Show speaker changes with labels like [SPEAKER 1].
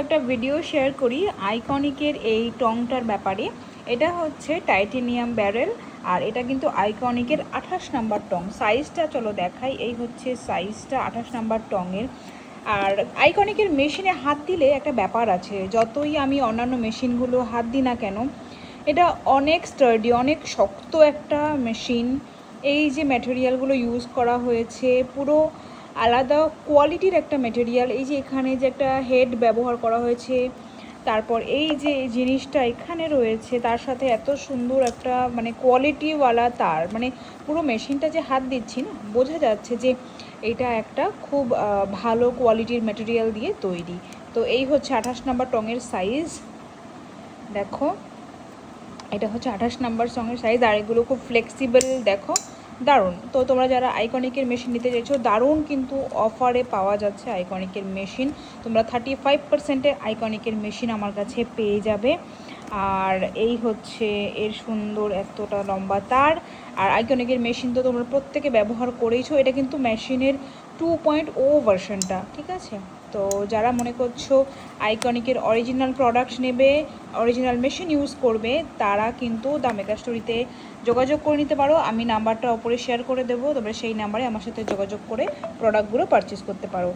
[SPEAKER 1] একটা video share করি আইকনিকের এই টংটার ব্যাপারে। এটা হচ্ছে টাইটেনিয়াম ব্যারেল, আর এটা কিন্তু আইকনিকের 28 নাম্বার টং। সাইজটা চলো দেখাই, এই হচ্ছে সাইজটা 28 নাম্বার টংয়ের। আর আইকনিকের মেশিনে হাত দিলে একটা ব্যাপার আছে, যতই আমি অন্যান্য মেশিনগুলো হাত দিই না কেন, এটা অনেক স্টার্ডি, অনেক শক্ত একটা মেশিন। এই যে ম্যাটেরিয়ালগুলো ইউজ করা হয়েছে পুরো আলাদা কোয়ালিটির একটা ম্যাটেরিয়াল। এই যে এখানে যে একটা হেড ব্যবহার করা হয়েছে, তারপর এই যে জিনিসটা এখানে রয়েছে, তার সাথে এত সুন্দর একটা মানে কোয়ালিটিওয়ালা তার, মানে পুরো মেশিনটা যে হাত দিচ্ছি না, বোঝা যাচ্ছে যে এটা একটা খুব ভালো কোয়ালিটির ম্যাটেরিয়াল দিয়ে তৈরি। তো এই হচ্ছে 28 নাম্বার টঙের সাইজ। দেখো এটা হচ্ছে 28 নাম্বার টঙের সাইজ, আর এগুলো খুব ফ্লেক্সিবল। দেখো দারুণ। তো তোমরা যারা আইকনিকের মেশিন নিতে চাইছো, দারুণ কিন্তু অফারে পাওয়া যাচ্ছে আইকনিকের মেশিন। তোমরা 35%-এর আইকনিকের মেশিন আমার কাছে পেয়ে যাবে। আর এই হচ্ছে এর সুন্দর এতটা লম্বা তার। আর আইকনিকের মেশিন তো তোমরা প্রত্যেকে ব্যবহার করেইছো। এটা কিন্তু মেশিনের 2.0 ভার্সনটা, ঠিক আছে? তো যারা মনে করছো আইকনিকের অরিজিনাল প্রোডাক্ট নেবে, অরিজিনাল মেশিন ইউজ করবে, তারা কিন্তু দ্য মেকা স্টোরিতে যোগাযোগ করে নিতে পারো। আমি নাম্বারটা ওপরে শেয়ার করে দেবো, তোমরা সেই নাম্বারে আমার সাথে যোগাযোগ করে প্রোডাক্টগুলো পারচেস করতে পারো।